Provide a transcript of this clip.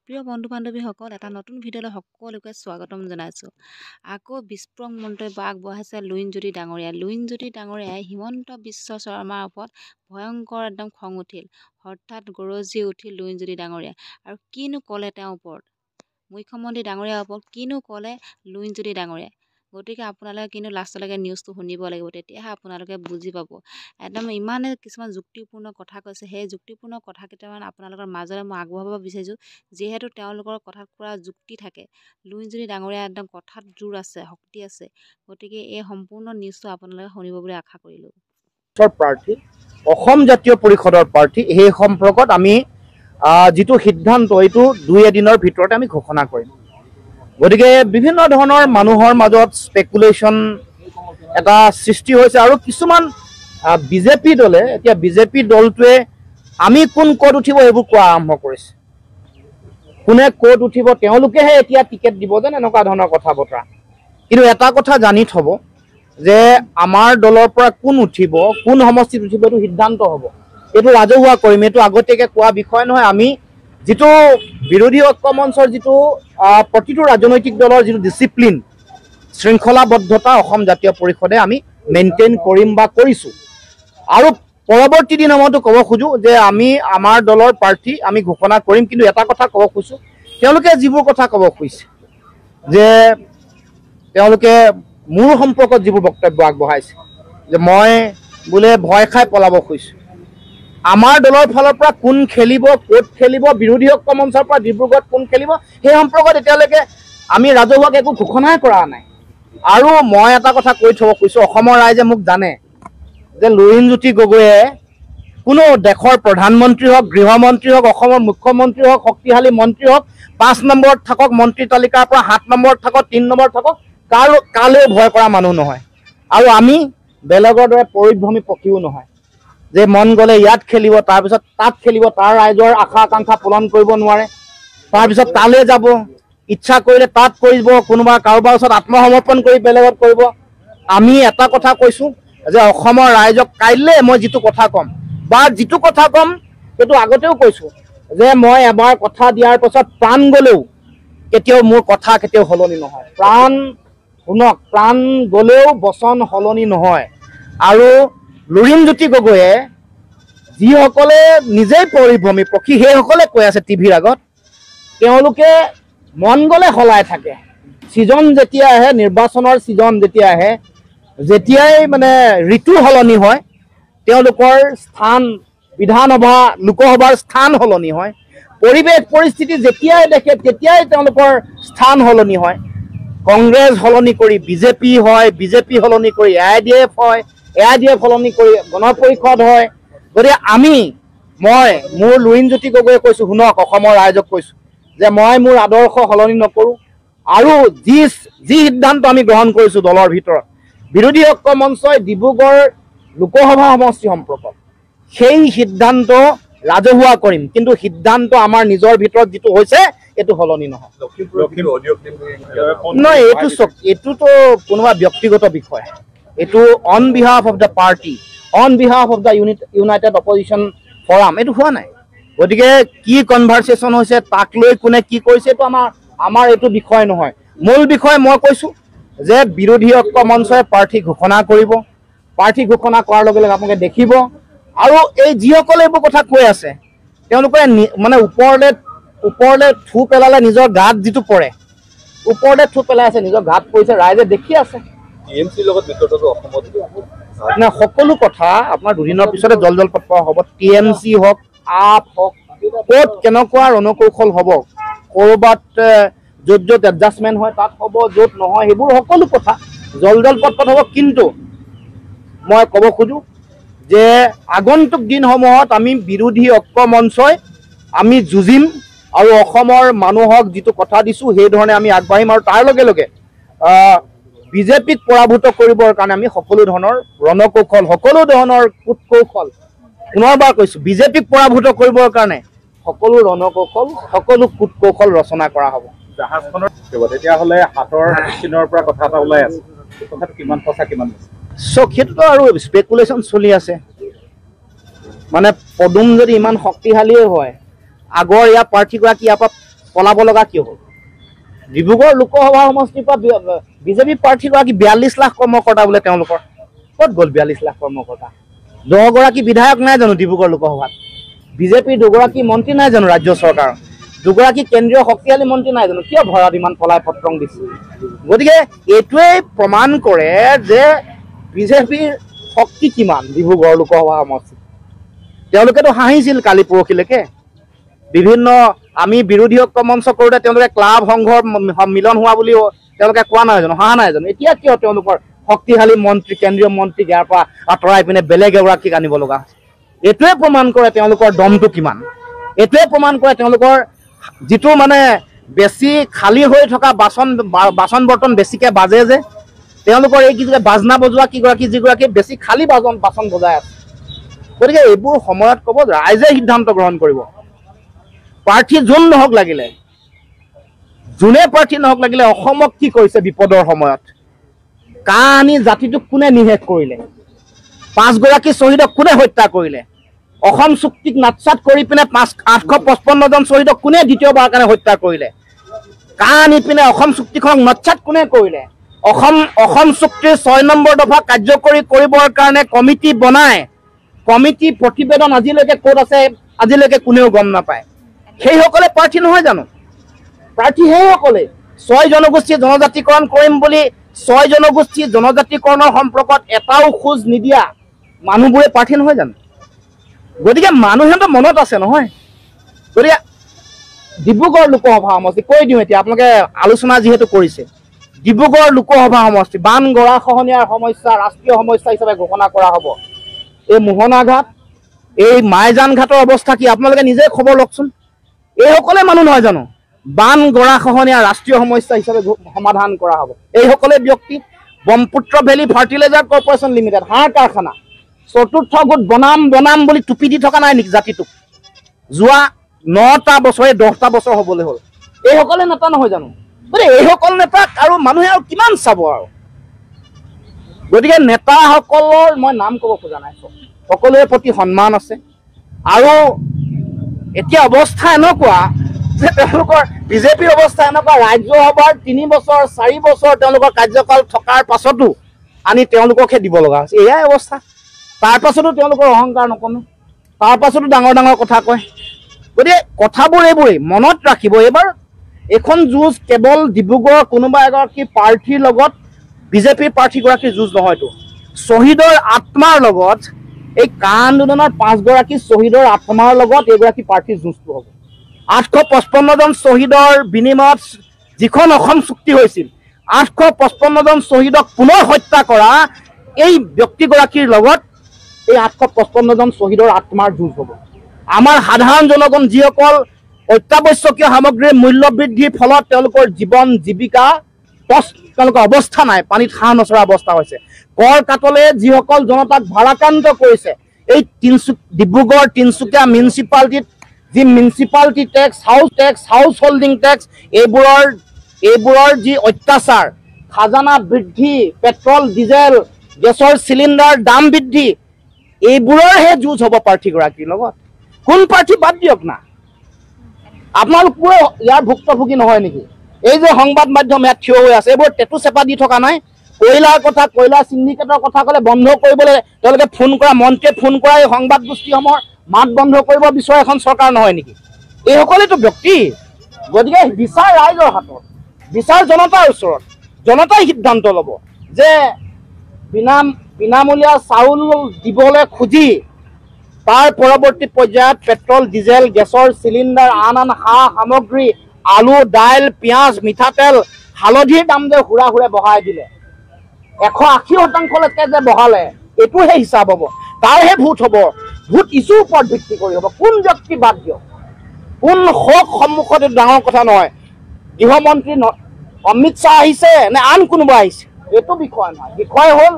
প্ৰিয় বন্ধু বান্ধৱীসকল, এটা নতুন ভিডিঅ'লৈ সকলোকে স্বাগতম জনাইছোঁ। আকৌ বিস্ফোৰক মন্তব্য আগবঢ়াইছে লুইনজ্যোতি ডাঙৰীয়া। লুইনজ্যোতি ডাঙৰীয়াই হিমন্ত বিশ্ব শৰ্মাৰ ওপৰত ভয়ংকৰ একদম খং উঠিল। হঠাৎ গৰজি উঠিল লুইনজ্যোতি ডাঙৰীয়া। আৰু কিনো ক'লে তেওঁৰ ওপৰত, মুখ্যমন্ত্ৰী ডাঙৰীয়াৰ ওপৰত কিনো ক'লে লুইনজ্যোতি ডাঙৰীয়াই। গতিকে আপোনালোকে কিন্তু লাষ্টলৈকে নিউজটো শুনিব লাগিব, তেতিয়াহে আপোনালোকে বুজি পাব। একদম ইমানে কিছুমান যুক্তিপূৰ্ণ কথা কৈছে, সেই যুক্তিপূৰ্ণ কথা কেইটামান আপোনালোকৰ মাজলৈ মই আগবঢ়াব বিচাৰিছোঁ। যিহেতু তেওঁলোকৰ কথাত পুৰা যুক্তি থাকে, লুইনজ্যোতি ডাঙৰীয়া একদম কথাত জোৰ আছে, শক্তি আছে। গতিকে এই সম্পূৰ্ণ নিউজটো আপোনালোকে শুনিব বুলি আশা কৰিলোঁ। প্ৰাৰ্থী অসম জাতীয় পৰিষদৰ প্ৰাৰ্থী সেই সম্পৰ্কত আমি যিটো সিদ্ধান্ত এইটো 2 দিনৰ ভিতৰতে আমি ঘোষণা কৰিম। গতিকে বিভিন্ন ধৰণৰ মানুহৰ মাজত স্পেকুলেশ্যন এটা সৃষ্টি হৈছে আৰু কিছুমান বিজেপি দলে এতিয়া বিজেপি দলটোৱে আমি কোন ক'ত উঠিব এইবোৰ কোৱা আৰম্ভ কৰিছে। কোনে ক'ত উঠিব তেওঁলোকেহে এতিয়া টিকেট দিব যেন এনেকুৱা ধৰণৰ কথা বতৰা। কিন্তু এটা কথা জানি থ'ব যে আমাৰ দলৰ পৰা কোন উঠিব, কোন সমষ্টিত উঠিব এইটো সিদ্ধান্ত হ'ব। এইটো ৰাজহুৱা কৰিম, এইটো আগতীয়াকৈ কোৱা বিষয় নহয়। আমি যিটো বিৰোধী ঐক্য মঞ্চৰ যিটো প্ৰতিটো ৰাজনৈতিক দলৰ যিটো ডিচিপ্লিন, শৃংখলাবদ্ধতা অসম জাতীয় পৰিষদে আমি মেইনটেইন কৰিম বা কৰিছোঁ। আৰু পৰৱৰ্তী দিন মইতো ক'ব খোজোঁ যে আমি আমাৰ দলৰ প্ৰাৰ্থী আমি ঘোষণা কৰিম। কিন্তু এটা কথা ক'ব খোজোঁ, তেওঁলোকে যিবোৰ কথা ক'ব খুজিছে যে তেওঁলোকে মোৰ সম্পৰ্কত যিবোৰ বক্তব্য আগবঢ়াইছে যে মই বোলে ভয় খাই পলাব খুজিছোঁ। আমাৰ দলৰ ফালৰ পৰা কোন খেলিব, ক'ত খেলিব, বিৰোধী ঐক্য মঞ্চৰ পৰা ডিব্ৰুগড়ত কোন খেলিব, সেই সম্পৰ্কত এতিয়ালৈকে আমি ৰাজহুৱাকৈ একো ঘোষণাই কৰা নাই। আৰু মই এটা কথা কৈ থ'ব খুজিছোঁ, অসমৰ ৰাইজে মোক জানে যে লুইনজ্যোতি গগৈয়ে কোনো দেশৰ প্ৰধানমন্ত্ৰী হওক, গৃহমন্ত্ৰী হওক, অসমৰ মুখ্যমন্ত্ৰী হওক, শক্তিশালী মন্ত্ৰী হওক, 5 নম্বৰত থাকক মন্ত্ৰী তালিকাৰ পৰা, 7 নম্বৰত থাকক, 3 নম্বৰত থাকক, কালৈও ভয় কৰা মানুহ নহয়। আৰু আমি বেলেগৰ দৰে পৰিভ্ৰমী পক্ষীও নহয় যে মন গ'লে ইয়াত খেলিব, তাৰপিছত তাত খেলিব, তাৰ ৰাইজৰ আশা আকাংক্ষা পূৰণ কৰিব নোৱাৰে, তাৰপিছত তালৈ যাব, ইচ্ছা কৰিলে তাত কৰিব, কোনোবা কাৰোবাৰ ওচৰত আত্মসমৰ্পণ কৰি বেলেগত কৰিব। আমি এটা কথা কৈছোঁ যে অসমৰ ৰাইজক কাইলৈ মই যিটো কথা ক'ম বা যিটো কথা ক'ম সেইটো আগতেও কৈছোঁ যে মই এবাৰ কথা দিয়াৰ পাছত প্ৰাণ গ'লেও কেতিয়াও মোৰ কথা কেতিয়াও সলনি নহয়। প্ৰাণ শুনক, প্ৰাণ গ'লেও বচন সলনি নহয়। আৰু লুইনজ্যোতি গগৈয়ে যিসকলে নিজেই পৰিভ্ৰমী পক্ষী সেইসকলে কৈ আছে টিভিৰ আগত, তেওঁলোকে মন গ'লে সলাই থাকে। ছিজন যেতিয়া আহে, নিৰ্বাচনৰ ছিজন যেতিয়া আহে, যেতিয়াই মানে ঋতু সলনি হয়, তেওঁলোকৰ স্থান বিধানসভা লোকসভাৰ স্থান সলনি হয়, পৰিৱেশ পৰিস্থিতি যেতিয়াই দেখে তেতিয়াই তেওঁলোকৰ স্থান সলনি হয়। কংগ্ৰেছ সলনি কৰি বিজেপি হয়, বিজেপি সলনি কৰি AIDF হয়, AIDF সলনি কৰি গণ পৰিষদ হয়। গতিকে মই মোৰ লুইনজ্যোতি গগৈয়ে কৈছোঁ, শুনক অসমৰ ৰাইজক কৈছোঁ যে মই মোৰ আদৰ্শ সলনি নকৰোঁ। আৰু যি সিদ্ধান্ত আমি গ্ৰহণ কৰিছোঁ দলৰ ভিতৰত, বিৰোধী ঐক্য মঞ্চই ডিব্ৰুগড় লোকসভা সমষ্টি সম্পৰ্কত সেই সিদ্ধান্ত ৰাজহুৱা কৰিম। কিন্তু সিদ্ধান্ত আমাৰ নিজৰ ভিতৰত যিটো হৈছে এইটো সলনি নহয়। নহয়, এইটোতো কোনোবা ব্যক্তিগত বিষয়, এইটো on behalf of the party, on behalf of the United opposition forum, এইটো হোৱা নাই। গতিকে কি কনভাৰ্চেশ্যন হৈছে, তাক লৈ কোনে কি কৰিছে, এইটো আমাৰ এইটো বিষয় নহয়। মূল বিষয় মই কৈছোঁ যে বিৰোধী ঐক্য মঞ্চই প্ৰাৰ্থী ঘোষণা কৰিব। প্ৰাৰ্থী ঘোষণা কৰাৰ লগে লগে আপোনালোকে দেখিব। আৰু এই যিসকলে এইবোৰ কথা কৈ আছে তেওঁলোকে মানে ওপৰলৈ থু পেলালে নিজৰ গাত যিটো পৰে, ওপৰতে থু পেলাই আছে, নিজৰ গাত পৰিছে, ৰাইজে দেখি আছে। সকলো কথা আপোনাৰ 2 দিনৰ পিছতে জলপট পোৱা হ'ব। TMC হওক, আপ হওক, ক'ত কেনেকুৱা ৰণকৌশল হ'ব, ক'ৰবাত য'ত এডজাষ্টমেণ্ট হয় তাত হ'ব, য'ত নহয় সেইবোৰ সকলো কথা জলপট হ'ব। কিন্তু মই ক'ব খোজোঁ যে আগন্তুক দিনসমূহত আমি বিৰোধী ঐক্য মঞ্চই আমি যুঁজিম আৰু অসমৰ মানুহক যিটো কথা দিছোঁ সেইধৰণে আমি আগবাঢ়িম। আৰু তাৰ লগে লগে বিজেপিক পৰাভূত কৰিবৰ কাৰণে আমি সকলো ধৰণৰ ৰণকৌশল, সকলো ধৰণৰ কূটকৌশল, পুনৰবাৰ কৈছোঁ, বিজেপিক পৰাভূত কৰিবৰ কাৰণে সকলো ৰণকৌশল, সকলো কূটকৌশল ৰচনা কৰা হ'ব। জাহাজখনৰ তেতিয়াহ'লে হাতৰ চিনৰ পৰা কথা এটা ওলাই আছে, কথাটো কিমান সঁচা কিমান সেইটোতো আৰু স্পেকুলেশ্যন চলি আছে। মানে পদুম যদি ইমান শক্তিশালীয়ে হয়, আগৰ ইয়াৰ প্ৰাৰ্থীগৰাকী ইয়াৰ পৰা পলাব লগা কিয় হ'ল? ডিব্ৰুগড় লোকসভা সমষ্টিৰ পৰা বিজেপি প্ৰাৰ্থীগৰাকী 42 লাখ কৰ্মকৰ্তা বোলে তেওঁলোকৰ। ক'ত গ'ল 42 লাখ কৰ্মকৰ্তা? 10 গৰাকী বিধায়ক নাই জানো ডিব্ৰুগড় লোকসভাত? বিজেপিৰ 2 গৰাকী মন্ত্ৰী নাই জানো ৰাজ্য চৰকাৰৰ? 2 গৰাকী কেন্দ্ৰীয় শক্তিশালী মন্ত্ৰী নাই জানো? কিয় ভৰাত ইমান পলাই পত্ৰং দিছে? গতিকে এইটোৱেই প্ৰমাণ কৰে যে বিজেপিৰ শক্তি কিমান ডিব্ৰুগড় লোকসভা সমষ্টিত। তেওঁলোকেতো হাঁহিছিল কালি পৰহিলৈকে। বিভিন্ন আমি বিৰোধী ঐক্য মঞ্চ কৰোঁতে তেওঁলোকে ক্লাব সংঘৰ মিলন হোৱা বুলিও তেওঁলোকে কোৱা নাই জানো, হাঁহা নাই জানো? এতিয়া কিয় তেওঁলোকৰ শক্তিশালী মন্ত্ৰী কেন্দ্ৰীয় মন্ত্ৰীক ইয়াৰ পৰা আঁতৰাই পিনে বেলেগ এগৰাকীক আনিব লগা হৈছে? এইটোৱে প্ৰমাণ কৰে তেওঁলোকৰ দমটো কিমান। এইটোৱে প্ৰমাণ কৰে তেওঁলোকৰ যিটো মানে বেছি খালী হৈ থকা বাচন বৰ্তন বেছিকৈ বাজে যে, তেওঁলোকৰ এই বাজনা বজোৱা যিগৰাকী বেছি খালী বাচন বজাই আছে। গতিকে এইবোৰ সময়ত ক'ব ৰাইজে সিদ্ধান্ত গ্ৰহণ কৰিব। প্ৰাৰ্থী যোন নহওক লাগিলে, যোনে প্ৰাৰ্থী নহওক লাগিলে, অসমক কি কৰিছে বিপদৰ সময়ত? কাঁ আনি জাতিটোক কোনে নিশেষ কৰিলে? 5 গৰাকী শ্বহীদক কোনে হত্যা কৰিলে? অসম চুক্তিক নাটচাট কৰি পিনে 855 জন শ্বহীদক কোনে দ্বিতীয়বাৰৰ কাৰণে হত্যা কৰিলে? কাঁ আনি পিনে অসম চুক্তিখনক নটচাট কোনে কৰিলে? অসম চুক্তিৰ 6 নম্বৰ দফা কাৰ্যকৰী কৰিবৰ কাৰণে কমিটি বনাই, কমিটি প্ৰতিবেদন আজিলৈকে ক'ত আছে আজিলৈকে কোনেও গম নাপায়। সেইসকলে প্ৰাৰ্থী নহয় জানো? প্ৰাৰ্থী সেইসকলে 6 জনগোষ্ঠী জনজাতিকৰণ কৰিম বুলি 6 জনগোষ্ঠী জনজাতিকৰণৰ সম্পৰ্কত এটাও খোজ নিদিয়া মানুহবোৰে প্ৰাৰ্থী নহয় জানো? গতিকে মানুহেতো মনত আছে নহয়। গতিকে ডিব্ৰুগড় লোকসভা সমষ্টি কৈ দিওঁ এতিয়া, আপোনালোকে আলোচনা যিহেতু কৰিছে, ডিব্ৰুগড় লোকসভা সমষ্টি বান গৰাখহনীয়াৰ সমস্যা ৰাষ্ট্ৰীয় সমস্যা হিচাপে ঘোষণা কৰা হ'ব। এই মোহনা ঘাট, এই মাইজান ঘাটৰ অৱস্থা কি আপোনালোকে নিজে খবৰ লওকচোন। এইসকলে মানুহ নহয় জানো? বান গৰাখহনীয়া ৰাষ্ট্ৰীয় সমস্যা হিচাপে সমাধান কৰা হ'ব। এইসকলে ব্যক্তি। Brahmaputra valley fertilizer corporation limited হাঁহ কাৰখানা, চতুৰ্থ গোট বনাম বুলি টুপি দি থকা নাই নেকি জাতিটোক? যোৱা 9টা বছৰে 10টা বছৰ হ'বলৈ হ'ল। এইসকলে নেতা নহয় জানো? গতিকে এইসকল নেতাক আৰু মানুহে আৰু কিমান চাব আৰু? গতিকে নেতাসকলৰ মই নাম ক'ব খোজা নাই, সকলোৰে প্ৰতি সন্মান আছে। আৰু এতিয়া অৱস্থা এনেকুৱা যে তেওঁলোকৰ বিজেপিৰ অৱস্থা এনেকুৱা, ৰাজ্যসভাৰ 3 বছৰ 4 বছৰ তেওঁলোকৰ কাৰ্যকাল থকাৰ পাছতো আনি তেওঁলোককহে দিব লগা হৈছে। এয়াই অৱস্থা। তাৰ পাছতো তেওঁলোকৰ অহংকাৰ নকমে, তাৰ পাছতো ডাঙৰ ডাঙৰ কথা কয়। গতিকে কথাবোৰ এইবোৰেই মনত ৰাখিব। এইবাৰ এইখন যুঁজ কেৱল ডিব্ৰুগড়ৰ কোনোবা এগৰাকী প্ৰাৰ্থীৰ লগত বিজেপিৰ প্ৰাৰ্থীগৰাকীৰ যুঁজ নহয়তো, শ্বহীদৰ আত্মাৰ লগত, এই কাঁ আন্দোলনৰ 5 গৰাকী শ্বহীদৰ আত্মাৰ লগত এইগৰাকী প্ৰাৰ্থীৰ যুঁজটো হ'ব। 855 জন শ্বহীদৰ বিনিময়ত যিখন অসম চুক্তি হৈছিল, 855 জন শ্বহীদক পুনৰ হত্যা কৰা এই ব্যক্তিগৰাকীৰ লগত এই 855 জন শ্বহীদৰ আত্মাৰ যুঁজ হ'ব। আমাৰ সাধাৰণ জনগণ যিসকল অত্যাৱশ্যকীয় সামগ্ৰীৰ মূল্য বৃদ্ধিৰ ফলত তেওঁলোকৰ জীৱন জীৱিকা তেওঁলোকৰ অৱস্থা নাই, পানীত হাঁহ নচৰা অৱস্থা হৈছে, কৰ কাটলে যিসকল জনতাক ভাৰাক্ৰান্ত কৰিছে, এই ডিব্ৰুগড় তিনিচুকীয়া মিউনিচিপালিটিত যি municipality tax, house holding tax, এইবোৰৰ যি অত্যাচাৰ, খাজানা বৃদ্ধি, পেট্ৰল ডিজেল গেছৰ চিলিণ্ডাৰ দাম বৃদ্ধি, এইবোৰৰহে যুঁজ হ'ব প্ৰাৰ্থীগৰাকীৰ লগত। কোন প্ৰাৰ্থী বাদ দিয়ক না, আপোনালোকবোৰে ইয়াৰ ভুক্তভোগী নহয় নেকি? এই যে সংবাদ মাধ্যম ইয়াত থিয় হৈ আছে, এইবোৰ টেটু চেপা দি থকা নাই? কয়লাৰ কথা, কয়লা চিণ্ডিকেটৰ কথা ক'লে বন্ধ কৰিবলৈ তেওঁলোকে ফোন কৰা, মন্ত্ৰীয়ে ফোন কৰা এই সংবাদ গোষ্ঠীসমূহৰ মাত বন্ধ কৰিব বিচৰা এখন চৰকাৰ নহয় নেকি? এইসকলেতো ব্যক্তি। গতিকে বিচাৰ ৰাইজৰ হাতত, বিচাৰ জনতাৰ ওচৰত। জনতাই সিদ্ধান্ত ল'ব যে বিনামূলীয়া চাউল দিবলৈ খুজি তাৰ পৰৱৰ্তী পৰ্যায়ত পেট্ৰল ডিজেল গেছৰ চিলিণ্ডাৰ আন সা সামগ্ৰী, আলু দাইল পিঁয়াজ মিঠাতেল হালধিৰ দাম যে হুৰা বঢ়াই দিলে, 180% যে বঢ়ালে, এইটোহে হিচাপ হ'ব, তাৰহে ভোট হ'ব। ভোট ইছ্যুৰ ওপৰত ভিত্তি কৰি হ'ব। কোন ব্যক্তি বাদ দিয়ক, কোন শোক সন্মুখত ডাঙৰ কথা নহয়। গৃহমন্ত্ৰী অমিত শ্বাহ আহিছে নে আন কোনোবা আহিছে, এইটো বিষয় নহয়। বিষয় হ'ল